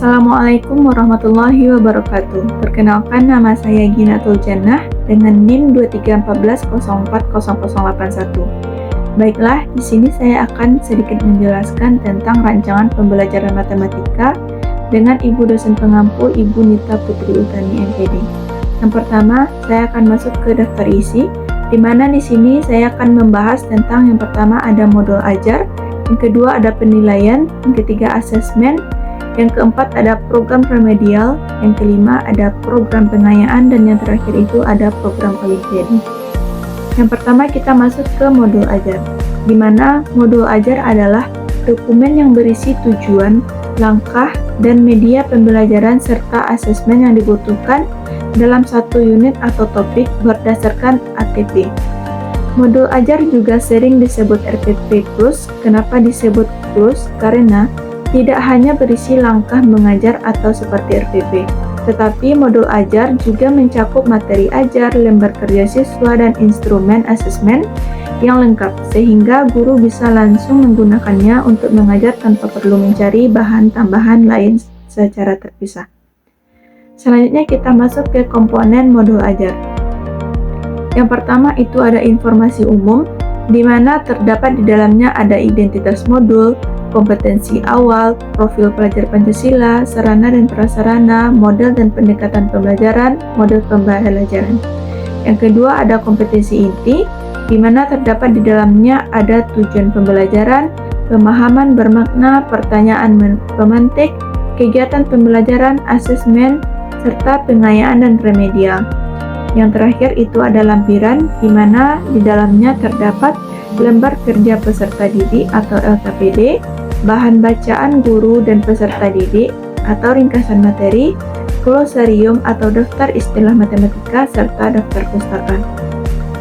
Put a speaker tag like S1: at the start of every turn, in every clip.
S1: Assalamualaikum warahmatullahi wabarakatuh. Perkenalkan, nama saya Ginatul Jannah dengan NIM 2314040081. Baiklah, di sini saya akan sedikit menjelaskan tentang rancangan pembelajaran matematika dengan Ibu dosen pengampu Ibu Nita Putri Utami MPD. Yang pertama, saya akan masuk ke daftar isi, di mana di sini saya akan membahas tentang yang pertama ada modul ajar, yang kedua ada penilaian, yang ketiga asesmen, yang keempat ada program remedial, yang kelima ada program pengayaan, dan yang terakhir itu ada program olimpiade. Yang pertama kita masuk ke modul ajar, di mana modul ajar adalah dokumen yang berisi tujuan, langkah, dan media pembelajaran serta asesmen yang dibutuhkan dalam satu unit atau topik berdasarkan ATP. Modul ajar juga sering disebut RPP Plus. Kenapa disebut Plus? Karena tidak hanya berisi langkah mengajar atau seperti RPP, tetapi modul ajar juga mencakup materi ajar, lembar kerja siswa, dan instrumen asesmen yang lengkap, sehingga guru bisa langsung menggunakannya untuk mengajar tanpa perlu mencari bahan tambahan lain secara terpisah. Selanjutnya kita masuk ke komponen modul ajar. Yang pertama itu ada informasi umum, di mana terdapat di dalamnya ada identitas modul, kompetensi awal, profil pelajar Pancasila, sarana dan prasarana, model dan pendekatan pembelajaran, model pembelajaran. Yang kedua ada kompetensi inti, di mana terdapat di dalamnya ada tujuan pembelajaran, pemahaman bermakna, pertanyaan pemantik, kegiatan pembelajaran, asesmen, serta pengayaan dan remedial. Yang terakhir itu ada lampiran, di mana di dalamnya terdapat lembar kerja peserta didik atau LKPD, bahan bacaan guru dan peserta didik atau ringkasan materi, glosarium atau daftar istilah matematika, serta daftar pustaka.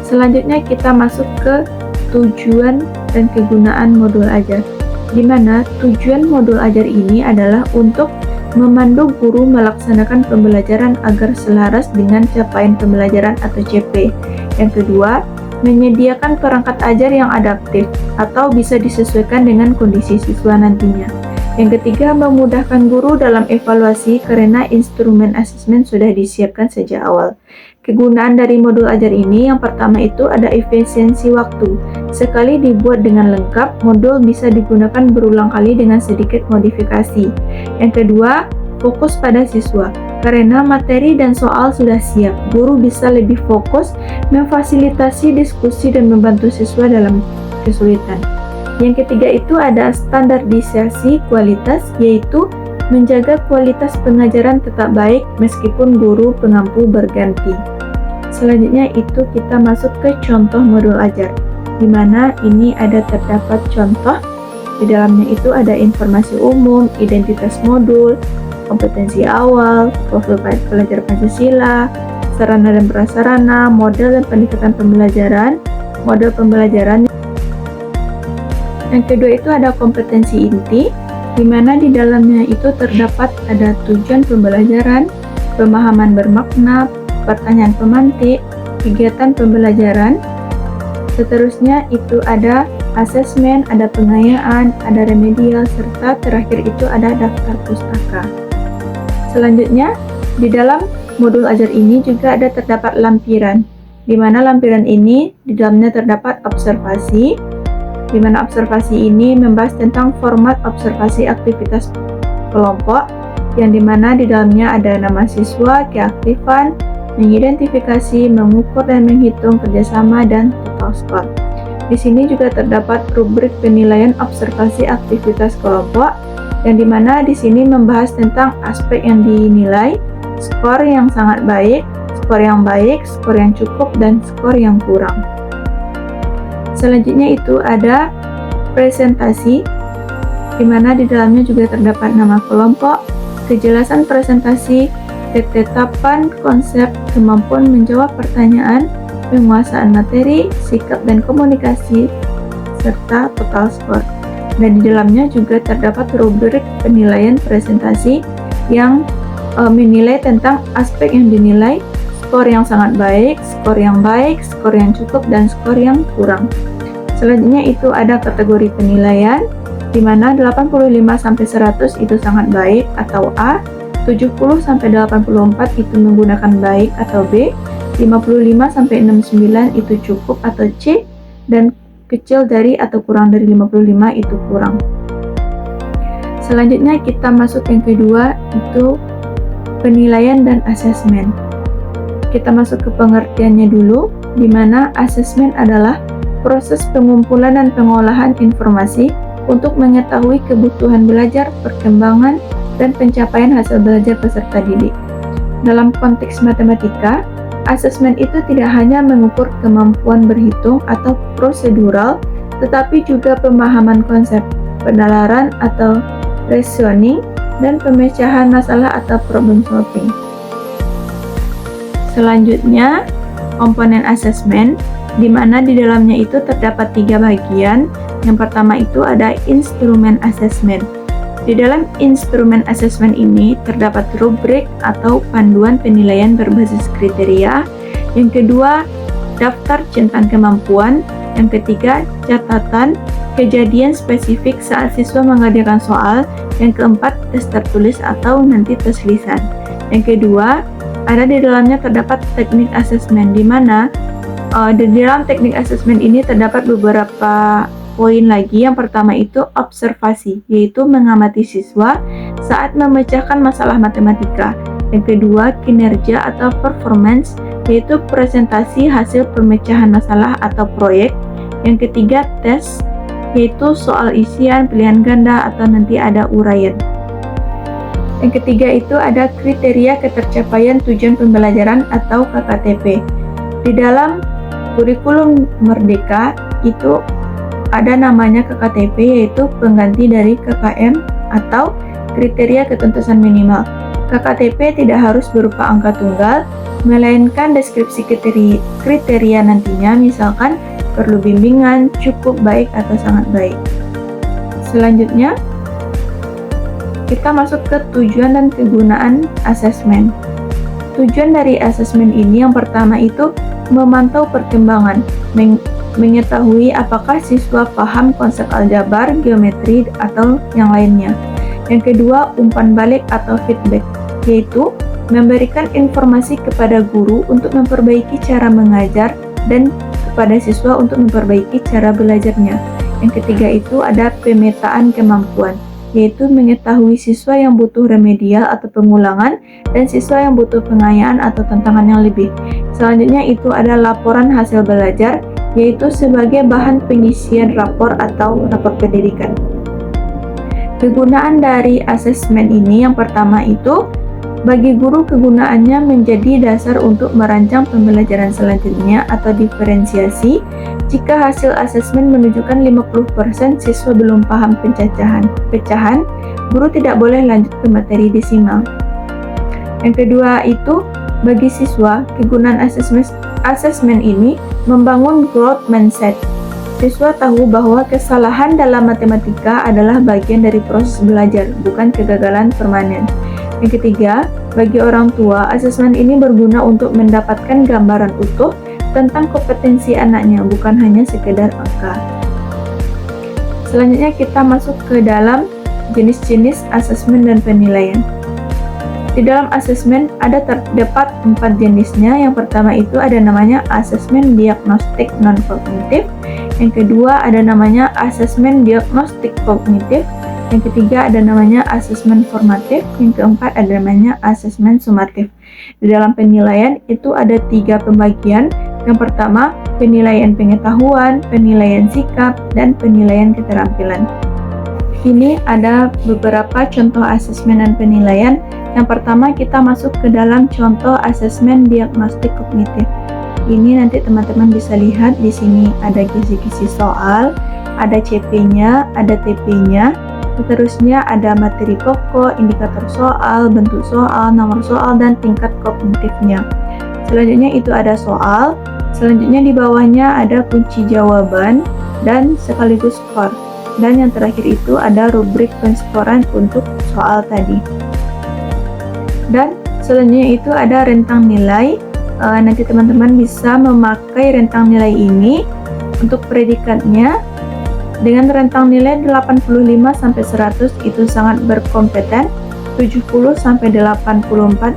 S1: Selanjutnya kita masuk ke tujuan dan kegunaan modul ajar, di mana tujuan modul ajar ini adalah untuk memandu guru melaksanakan pembelajaran agar selaras dengan capaian pembelajaran atau CP. Yang kedua, menyediakan perangkat ajar yang adaptif atau bisa disesuaikan dengan kondisi siswa nantinya. Yang ketiga, memudahkan guru dalam evaluasi karena instrumen asesmen sudah disiapkan sejak awal. Kegunaan dari modul ajar ini yang pertama itu ada efisiensi waktu. Sekali dibuat dengan lengkap, modul bisa digunakan berulang kali dengan sedikit modifikasi. Yang kedua, fokus pada siswa. Karena materi dan soal sudah siap, guru bisa lebih fokus memfasilitasi diskusi dan membantu siswa dalam kesulitan. Yang ketiga itu ada standarisasi kualitas, yaitu menjaga kualitas pengajaran tetap baik meskipun guru pengampu berganti. Selanjutnya itu kita masuk ke contoh modul ajar, di mana ini ada terdapat contoh. Di dalamnya itu ada informasi umum, identitas modul, kompetensi awal, profil pelajar Pancasila, sarana dan prasarana, model dan pendekatan pembelajaran, model pembelajaran. Yang kedua itu ada kompetensi inti, di mana di dalamnya itu terdapat ada tujuan pembelajaran, pemahaman bermakna, pertanyaan pemantik, kegiatan pembelajaran. Seterusnya itu ada asesmen, ada pengayaan, ada remedial, serta terakhir itu ada daftar pustaka. Selanjutnya, di dalam modul ajar ini juga ada terdapat lampiran, di mana lampiran ini di dalamnya terdapat observasi, di mana observasi ini membahas tentang format observasi aktivitas kelompok, yang di mana di dalamnya ada nama siswa, keaktifan, mengidentifikasi, mengukur dan menghitung kerjasama, dan total skor. Di sini juga terdapat rubrik penilaian observasi aktivitas kelompok, yang dimana di sini membahas tentang aspek yang dinilai, skor yang sangat baik, skor yang baik, skor yang cukup, dan skor yang kurang. Selanjutnya itu ada presentasi, di mana di dalamnya juga terdapat nama kelompok, kejelasan presentasi, ketetapan konsep, kemampuan menjawab pertanyaan, penguasaan materi, sikap dan komunikasi, serta total skor. Dan di dalamnya juga terdapat rubrik penilaian presentasi yang menilai tentang aspek yang dinilai, skor yang sangat baik, skor yang cukup, dan skor yang kurang. Selanjutnya itu ada kategori penilaian, di mana 85-100 itu sangat baik atau A, 70-84 itu menggunakan baik atau B, 55-69 itu cukup atau C, dan kecil dari atau kurang dari 55 itu kurang. Selanjutnya kita masuk yang kedua, itu penilaian dan asesmen. Kita masuk ke pengertiannya dulu, di mana asesmen adalah proses pengumpulan dan pengolahan informasi untuk mengetahui kebutuhan belajar, perkembangan, dan pencapaian hasil belajar peserta didik. Dalam konteks matematika, asesmen itu tidak hanya mengukur kemampuan berhitung atau prosedural, tetapi juga pemahaman konsep, penalaran atau reasoning, dan pemecahan masalah atau problem solving. Selanjutnya, komponen asesmen, di mana di dalamnya itu terdapat 3 bagian. Yang pertama itu ada instrumen asesmen. Di dalam instrumen asesmen ini terdapat rubrik atau panduan penilaian berbasis kriteria. Yang kedua, daftar centang kemampuan. Yang ketiga, catatan kejadian spesifik saat siswa mengerjakan soal. Yang keempat, tes tertulis atau nanti tes lisan. Yang kedua, ada di dalamnya terdapat teknik asesmen, di mana di dalam teknik asesmen ini terdapat beberapa poin lagi. Yang pertama itu observasi, yaitu mengamati siswa saat memecahkan masalah matematika. Yang kedua, kinerja atau performance, yaitu presentasi hasil pemecahan masalah atau proyek. Yang ketiga, tes, yaitu soal isian, pilihan ganda, atau nanti ada uraian. Yang ketiga itu ada kriteria ketercapaian tujuan pembelajaran atau KKTP. Di dalam kurikulum Merdeka itu ada namanya KKTP, yaitu pengganti dari KKM atau kriteria ketuntasan minimal. KKTP tidak harus berupa angka tunggal, melainkan deskripsi kriteria nantinya, misalkan perlu bimbingan, cukup baik atau sangat baik. Selanjutnya, kita masuk ke tujuan dan kegunaan asesmen. Tujuan dari asesmen ini yang pertama itu memantau perkembangan, mengetahui apakah siswa paham konsep aljabar, geometri, atau yang lainnya. Yang kedua, umpan balik atau feedback, yaitu memberikan informasi kepada guru untuk memperbaiki cara mengajar dan kepada siswa untuk memperbaiki cara belajarnya. Yang ketiga itu ada pemetaan kemampuan, yaitu mengetahui siswa yang butuh remedial atau pengulangan dan siswa yang butuh pengayaan atau tantangan yang lebih. Selanjutnya itu ada laporan hasil belajar, yaitu sebagai bahan pengisian rapor atau rapor pendidikan. Kegunaan dari asesmen ini yang pertama itu, bagi guru kegunaannya menjadi dasar untuk merancang pembelajaran selanjutnya atau diferensiasi. Jika hasil asesmen menunjukkan 50% siswa belum paham pecahan, guru tidak boleh lanjut ke materi desimal. Yang kedua itu, bagi siswa, kegunaan asesmen ini membangun growth mindset. Siswa tahu bahwa kesalahan dalam matematika adalah bagian dari proses belajar, bukan kegagalan permanen. Yang ketiga, bagi orang tua, asesmen ini berguna untuk mendapatkan gambaran utuh tentang kompetensi anaknya, bukan hanya sekedar angka. Selanjutnya kita masuk ke dalam jenis-jenis asesmen dan penilaian. Di dalam asesmen ada terdapat 4 jenisnya. Yang pertama itu ada namanya asesmen diagnostik non-kognitif. Yang kedua ada namanya asesmen diagnostik kognitif. Yang ketiga ada namanya asesmen formatif. Yang keempat ada namanya asesmen sumatif. Di dalam penilaian itu ada 3 pembagian. Yang pertama, penilaian pengetahuan, penilaian sikap, dan penilaian keterampilan. Ini ada beberapa contoh asesmen dan penilaian. Yang pertama kita masuk ke dalam contoh asesmen diagnostik kognitif. Ini nanti teman-teman bisa lihat di sini ada kisi-kisi soal, ada CP-nya, ada TP-nya. Seterusnya ada materi pokok, indikator soal, bentuk soal, nomor soal, dan tingkat kognitifnya. Selanjutnya itu ada soal. Selanjutnya di bawahnya ada kunci jawaban dan sekaligus skor. Dan yang terakhir itu ada rubrik penskoran untuk soal tadi. Dan selanjutnya itu ada rentang nilai. Nanti teman-teman bisa memakai rentang nilai ini untuk predikatnya Dengan rentang nilai 85-100 itu sangat berkompeten, 70-84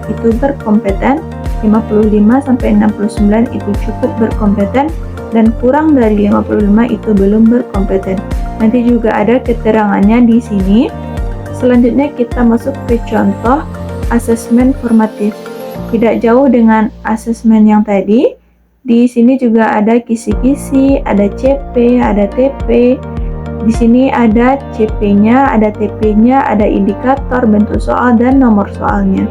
S1: itu berkompeten, 55-69 itu cukup berkompeten, dan kurang dari 55 itu belum berkompeten. Nanti juga ada keterangannya di sini. Selanjutnya kita masuk ke contoh asesmen formatif. Tidak jauh dengan asesmen yang tadi. Di sini juga ada kisi-kisi, ada CP, ada TP. Di sini ada CP-nya, ada TP-nya, ada indikator, bentuk soal, dan nomor soalnya.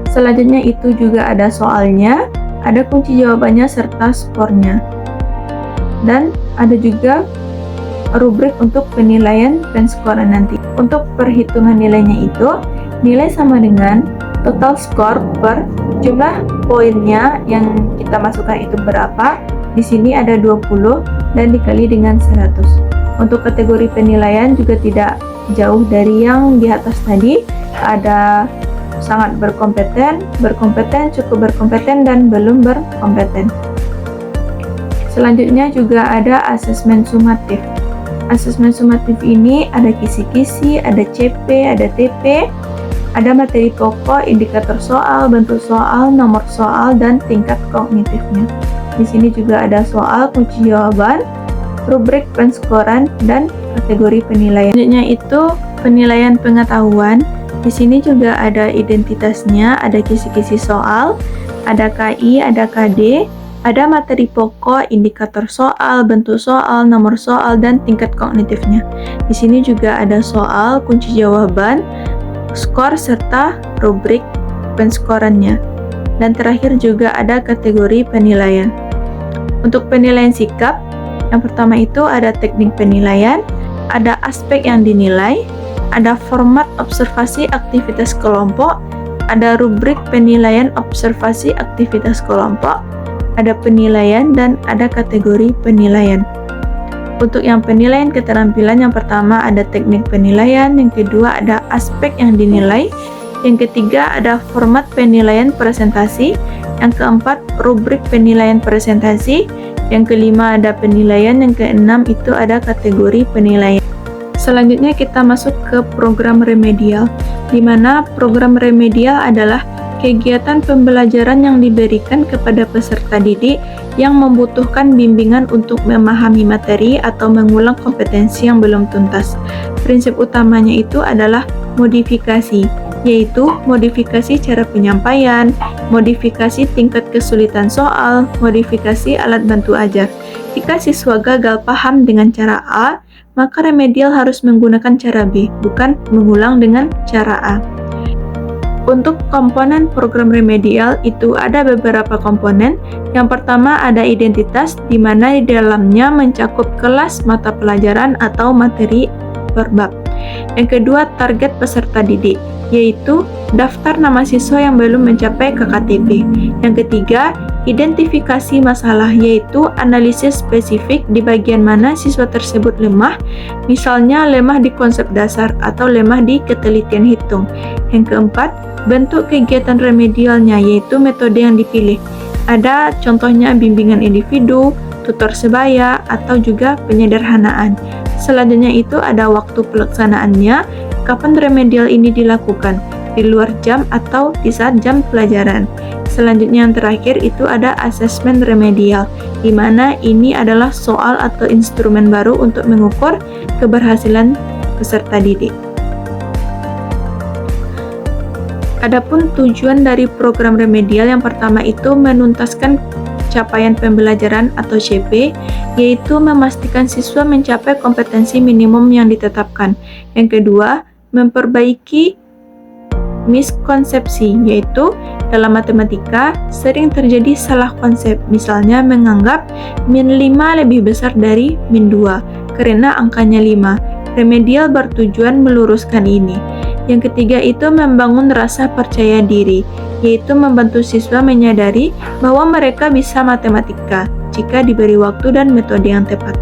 S1: Selanjutnya itu juga ada soalnya, ada kunci jawabannya serta skornya. Dan ada juga rubrik untuk penilaian penskoran nanti. Untuk perhitungan nilainya itu, nilai sama dengan total skor per jumlah poinnya yang kita masukkan itu berapa. Di sini ada 20 dan dikali dengan 100. Untuk kategori penilaian juga tidak jauh dari yang di atas tadi. Ada sangat berkompeten, berkompeten, cukup berkompeten, dan belum berkompeten. Selanjutnya juga ada asesmen sumatif. Asesmen sumatif ini ada kisi-kisi, ada CP, ada TP, ada materi pokok, indikator soal, bentuk soal, nomor soal, dan tingkat kognitifnya. Di sini juga ada soal, kunci jawaban, rubrik penskoran, dan kategori penilaian. Selanjutnya itu penilaian pengetahuan. Di sini juga ada identitasnya, ada kisi-kisi soal, ada KI, ada KD, ada materi pokok, indikator soal, bentuk soal, nomor soal, dan tingkat kognitifnya. Di sini juga ada soal, kunci jawaban, skor, serta rubrik penskorannya. Dan terakhir juga ada kategori penilaian. Untuk penilaian sikap, yang pertama itu ada teknik penilaian, ada aspek yang dinilai, ada format observasi aktivitas kelompok, ada rubrik penilaian observasi aktivitas kelompok, ada penilaian, dan ada kategori penilaian. Untuk yang penilaian keterampilan, yang pertama ada teknik penilaian, yang kedua ada aspek yang dinilai, yang ketiga ada format penilaian presentasi, yang keempat rubrik penilaian presentasi, yang kelima ada penilaian, yang keenam itu ada kategori penilaian. Selanjutnya kita masuk ke program remedial, di mana program remedial adalah kegiatan pembelajaran yang diberikan kepada peserta didik yang membutuhkan bimbingan untuk memahami materi atau mengulang kompetensi yang belum tuntas. Prinsip utamanya itu adalah modifikasi, yaitu modifikasi cara penyampaian, modifikasi tingkat kesulitan soal, modifikasi alat bantu ajar. Jika siswa gagal paham dengan cara A, maka remedial harus menggunakan cara B, bukan mengulang dengan cara A. Untuk komponen program remedial itu ada beberapa komponen. Yang pertama ada identitas, di mana di dalamnya mencakup kelas, mata pelajaran, atau materi per bab. Yang kedua target peserta didik, yaitu daftar nama siswa yang belum mencapai KKTP. Yang ketiga identifikasi masalah, yaitu analisis spesifik di bagian mana siswa tersebut lemah, misalnya lemah di konsep dasar atau lemah di ketelitian hitung. Yang keempat, bentuk kegiatan remedialnya, yaitu metode yang dipilih. Ada contohnya bimbingan individu, tutor sebaya, atau juga penyederhanaan. Selanjutnya itu ada waktu pelaksanaannya, kapan remedial ini dilakukan, di luar jam atau di saat jam pelajaran. Selanjutnya yang terakhir itu ada asesmen remedial, di mana ini adalah soal atau instrumen baru untuk mengukur keberhasilan peserta didik. Adapun tujuan dari program remedial, yang pertama itu menuntaskan capaian pembelajaran atau CP, yaitu memastikan siswa mencapai kompetensi minimum yang ditetapkan. Yang kedua, memperbaiki miskonsepsi, yaitu dalam matematika sering terjadi salah konsep, misalnya menganggap min 5 lebih besar dari min 2 karena angkanya 5. Remedial bertujuan meluruskan ini. Yang ketiga itu membangun rasa percaya diri, yaitu membantu siswa menyadari bahwa mereka bisa matematika jika diberi waktu dan metode yang tepat.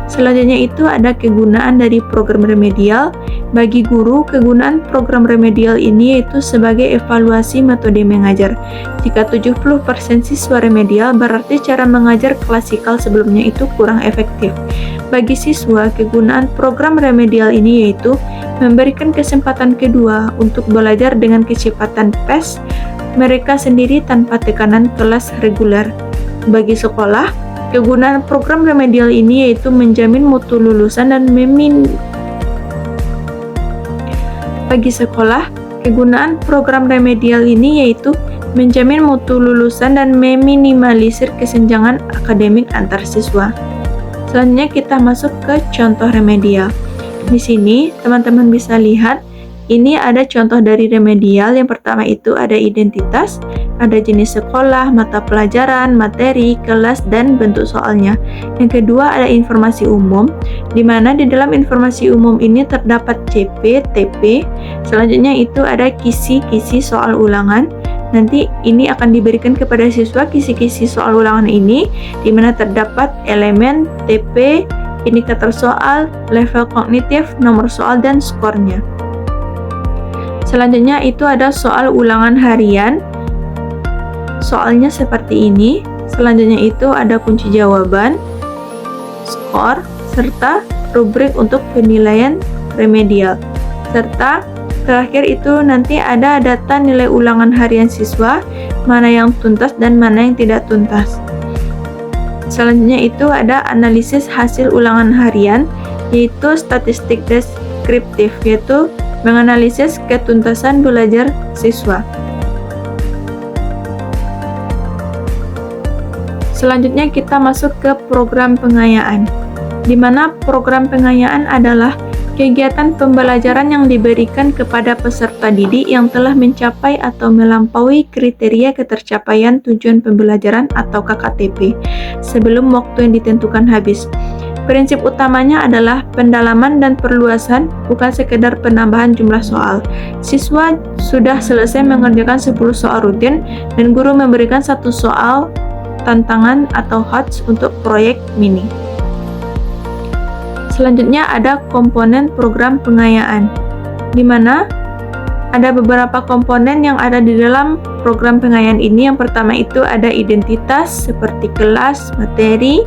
S1: Selanjutnya itu ada kegunaan dari program remedial. Bagi guru, kegunaan program remedial ini yaitu sebagai evaluasi metode mengajar. Jika 70% siswa remedial, berarti cara mengajar klasikal sebelumnya itu kurang efektif. Bagi siswa, kegunaan program remedial ini yaitu memberikan kesempatan kedua untuk belajar dengan kecepatan pace mereka sendiri tanpa tekanan kelas reguler. Bagi sekolah, kegunaan program remedial ini yaitu menjamin mutu lulusan dan Bagi sekolah, kegunaan program remedial ini yaitu menjamin mutu lulusan dan meminimalisir kesenjangan akademik antar siswa. Selanjutnya kita masuk ke contoh remedial. Di sini teman-teman bisa lihat ini ada contoh dari remedial. Yang pertama itu ada identitas, ada jenis sekolah, mata pelajaran, materi, kelas, dan bentuk soalnya. Yang kedua ada informasi umum, di mana di dalam informasi umum ini terdapat CP, TP. Selanjutnya itu ada kisi-kisi soal ulangan. Nanti ini akan diberikan kepada siswa kisi-kisi soal ulangan ini, di mana terdapat elemen, TP, indikator soal, level kognitif, nomor soal, dan skornya. Selanjutnya itu ada soal ulangan harian. Soalnya seperti ini. Selanjutnya itu ada kunci jawaban, skor, serta rubrik untuk penilaian remedial. Serta terakhir itu nanti ada data nilai ulangan harian siswa, mana yang tuntas dan mana yang tidak tuntas. Selanjutnya itu ada analisis hasil ulangan harian, yaitu statistik deskriptif, yaitu menganalisis ketuntasan belajar siswa. Selanjutnya kita masuk ke program pengayaan, di mana program pengayaan adalah kegiatan pembelajaran yang diberikan kepada peserta didik yang telah mencapai atau melampaui kriteria ketercapaian tujuan pembelajaran atau KKTP sebelum waktu yang ditentukan habis. Prinsip utamanya adalah pendalaman dan perluasan, bukan sekedar penambahan jumlah soal. Siswa sudah selesai mengerjakan 10 soal rutin dan guru memberikan 1 soal tantangan atau HOTS untuk proyek mini. Selanjutnya ada komponen program pengayaan, di mana ada beberapa komponen yang ada di dalam program pengayaan ini. Yang pertama itu ada identitas seperti kelas, materi,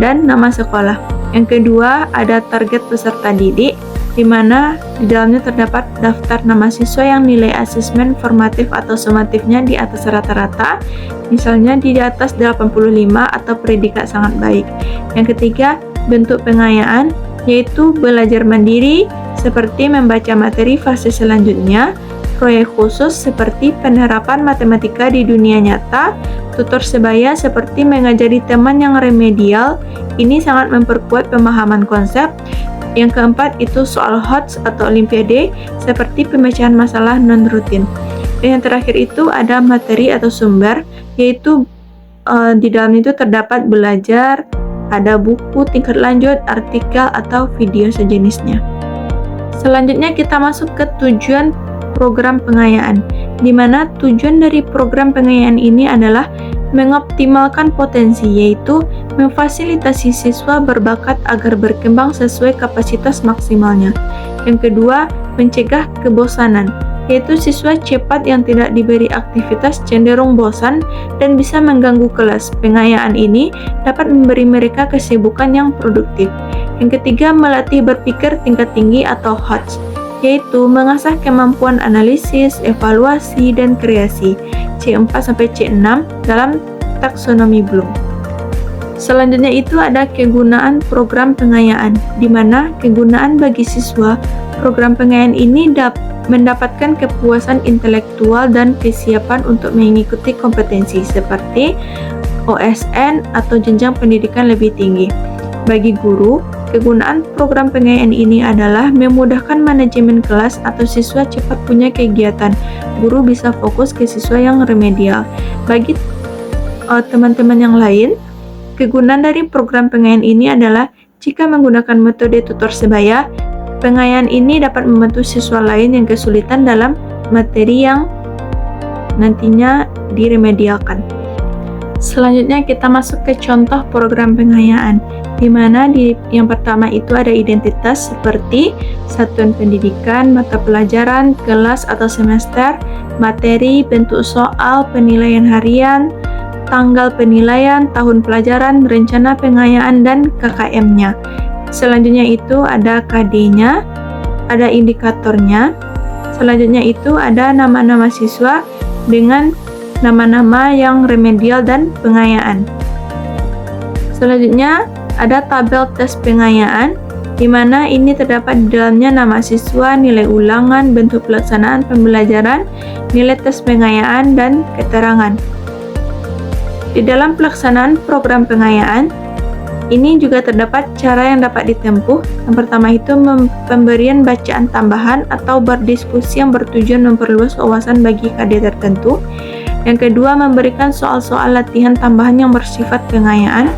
S1: dan nama sekolah. Yang kedua ada target peserta didik, di mana di dalamnya terdapat daftar nama siswa yang nilai asesmen formatif atau sumatifnya di atas rata-rata, misalnya di atas 85 atau predikat sangat baik. Yang ketiga, bentuk pengayaan, yaitu belajar mandiri seperti membaca materi fase selanjutnya, proyek khusus seperti penerapan matematika di dunia nyata, tutor sebaya seperti mengajari teman yang remedial. Ini sangat memperkuat pemahaman konsep. Yang keempat itu soal HOTS atau olimpiade seperti pemecahan masalah non-rutin. Dan yang terakhir itu ada materi atau sumber, yaitu di dalam itu terdapat belajar, ada buku tingkat lanjut, artikel, atau video sejenisnya. Selanjutnya kita masuk ke tujuan program pengayaan, di mana tujuan dari program pengayaan ini adalah mengoptimalkan potensi, yaitu memfasilitasi siswa berbakat agar berkembang sesuai kapasitas maksimalnya. Yang kedua, mencegah kebosanan, yaitu siswa cepat yang tidak diberi aktivitas cenderung bosan dan bisa mengganggu kelas. Pengayaan ini dapat memberi mereka kesibukan yang produktif. Yang ketiga, melatih berpikir tingkat tinggi atau HOTS, yaitu mengasah kemampuan analisis, evaluasi, dan kreasi C4-C6 dalam taksonomi Bloom. Selanjutnya itu ada kegunaan program pengayaan, di mana kegunaan bagi siswa program pengayaan ini mendapatkan kepuasan intelektual dan kesiapan untuk mengikuti kompetensi seperti OSN atau jenjang pendidikan lebih tinggi. Bagi guru, kegunaan program pengayaan ini adalah memudahkan manajemen kelas atau siswa cepat punya kegiatan. Guru bisa fokus ke siswa yang remedial. Bagi teman-teman yang lain, kegunaan dari program pengayaan ini adalah jika menggunakan metode tutor sebaya, pengayaan ini dapat membantu siswa lain yang kesulitan dalam materi yang nantinya diremedialkan. Selanjutnya kita masuk ke contoh program pengayaan, di mana yang pertama itu ada identitas seperti satuan pendidikan, mata pelajaran, kelas atau semester, materi, bentuk soal, penilaian harian, tanggal penilaian, tahun pelajaran, rencana pengayaan, dan KKM-nya. Selanjutnya itu ada KD-nya, ada indikatornya. Selanjutnya itu ada nama-nama siswa dengan nama-nama yang remedial dan pengayaan. Selanjutnya ada tabel tes pengayaan, di mana ini terdapat di dalamnya nama siswa, nilai ulangan, bentuk pelaksanaan pembelajaran, nilai tes pengayaan, dan keterangan. Di dalam pelaksanaan program pengayaan, ini juga terdapat cara yang dapat ditempuh. Yang pertama itu pemberian bacaan tambahan atau berdiskusi yang bertujuan memperluas wawasan bagi KD tertentu. Yang kedua, memberikan soal-soal latihan tambahan yang bersifat pengayaan.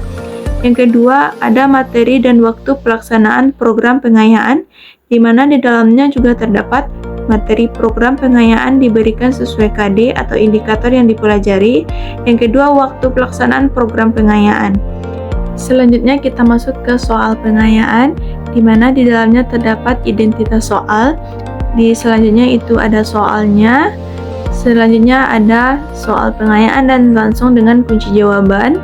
S1: Yang kedua, ada materi dan waktu pelaksanaan program pengayaan, di mana di dalamnya juga terdapat materi program pengayaan diberikan sesuai KD atau indikator yang dipelajari. Yang kedua, waktu pelaksanaan program pengayaan. Selanjutnya kita masuk ke soal pengayaan, di mana di dalamnya terdapat identitas soal. Selanjutnya itu ada soalnya. Selanjutnya ada soal pengayaan dan langsung dengan kunci jawaban,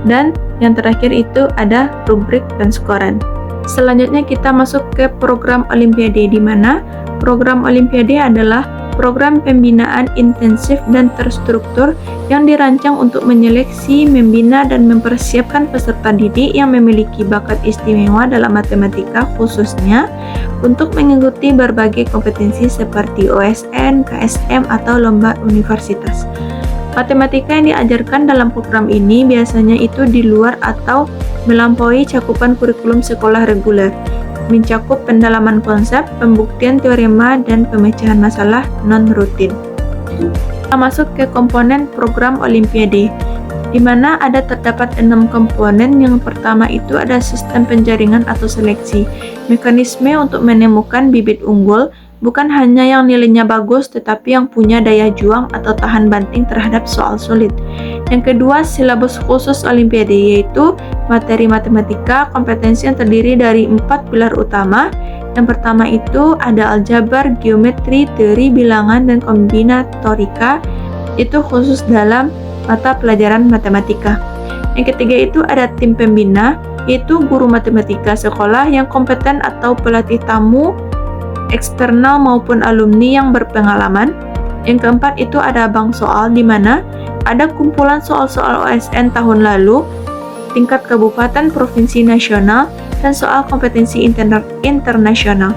S1: dan yang terakhir itu ada rubrik penskoran. Selanjutnya kita masuk ke program Olimpiade, di mana program Olimpiade adalah program pembinaan intensif dan terstruktur yang dirancang untuk menyeleksi, membina, dan mempersiapkan peserta didik yang memiliki bakat istimewa dalam matematika, khususnya untuk mengikuti berbagai kompetensi seperti OSN, KSM, atau lomba universitas. Matematika yang diajarkan dalam program ini biasanya itu di luar atau melampaui cakupan kurikulum sekolah reguler, mencakup pendalaman konsep, pembuktian teorema, dan pemecahan masalah non-rutin. Kita masuk ke komponen program Olimpiade, di mana ada terdapat 6 komponen. Yang pertama itu ada sistem penjaringan atau seleksi, mekanisme untuk menemukan bibit unggul, bukan hanya yang nilainya bagus, tetapi yang punya daya juang atau tahan banting terhadap soal sulit. Yang kedua, silabus khusus Olimpiade, yaitu materi matematika, kompetensi yang terdiri dari 4 pilar utama. Yang pertama itu ada aljabar, geometri, teori bilangan, dan kombinatorika, itu khusus dalam mata pelajaran matematika. Yang ketiga itu ada tim pembina, yaitu guru matematika sekolah yang kompeten atau pelatih tamu eksternal maupun alumni yang berpengalaman. Yang keempat itu ada bank soal, di mana ada kumpulan soal-soal OSN tahun lalu, tingkat kabupaten, provinsi, nasional, dan soal kompetensi internasional.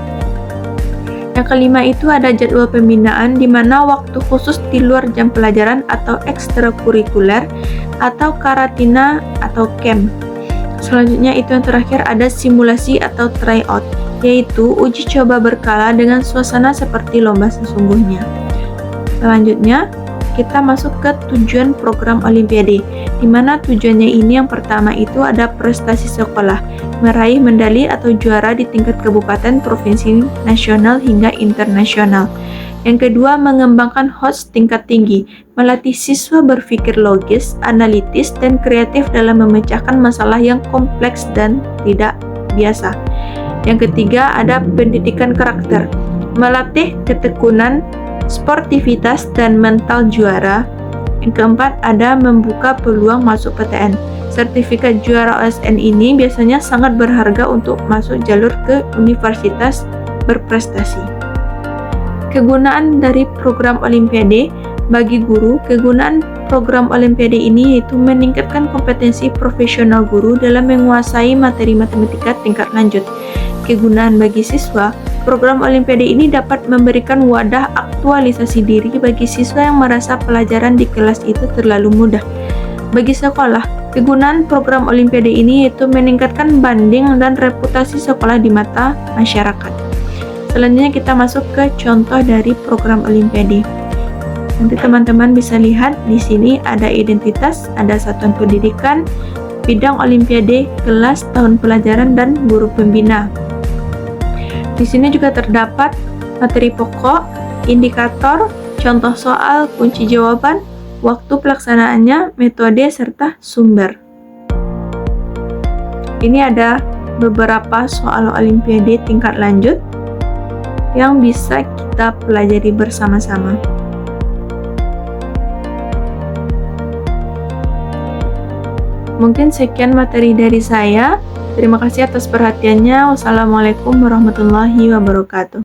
S1: Yang kelima itu ada jadwal pembinaan, di mana waktu khusus di luar jam pelajaran atau ekstrakurikuler atau karantina atau camp. Selanjutnya itu yang terakhir ada simulasi atau tryout, yaitu uji coba berkala dengan suasana seperti lomba sesungguhnya. Selanjutnya kita masuk ke tujuan program Olimpiade, di mana tujuannya ini yang pertama itu ada prestasi sekolah, meraih medali atau juara di tingkat kabupaten, provinsi, nasional, hingga internasional. Yang kedua, mengembangkan HOTS tingkat tinggi, melatih siswa berpikir logis, analitis, dan kreatif dalam memecahkan masalah yang kompleks dan tidak biasa. Yang ketiga, ada pendidikan karakter, melatih ketekunan, sportivitas, dan mental juara. Yang keempat, ada membuka peluang masuk PTN. Sertifikat juara OSN ini biasanya sangat berharga untuk masuk jalur ke universitas berprestasi. Kegunaan dari program Olimpiade bagi guru, kegunaan program Olimpiade ini yaitu meningkatkan kompetensi profesional guru dalam menguasai materi matematika tingkat lanjut. Kegunaan bagi siswa, program Olimpiade ini dapat memberikan wadah aktualisasi diri bagi siswa yang merasa pelajaran di kelas itu terlalu mudah. Bagi sekolah, kegunaan program Olimpiade ini yaitu meningkatkan banding dan reputasi sekolah di mata masyarakat. Selanjutnya kita masuk ke contoh dari program Olimpiade. Nanti teman-teman bisa lihat di sini ada identitas, ada satuan pendidikan, bidang Olimpiade, kelas, tahun pelajaran, dan guru pembina. Di sini juga terdapat materi pokok, indikator, contoh soal, kunci jawaban, waktu pelaksanaannya, metode, serta sumber. Ini ada beberapa soal olimpiade tingkat lanjut yang bisa kita pelajari bersama-sama. Mungkin sekian materi dari saya. Terima kasih atas perhatiannya. Wassalamualaikum warahmatullahi wabarakatuh.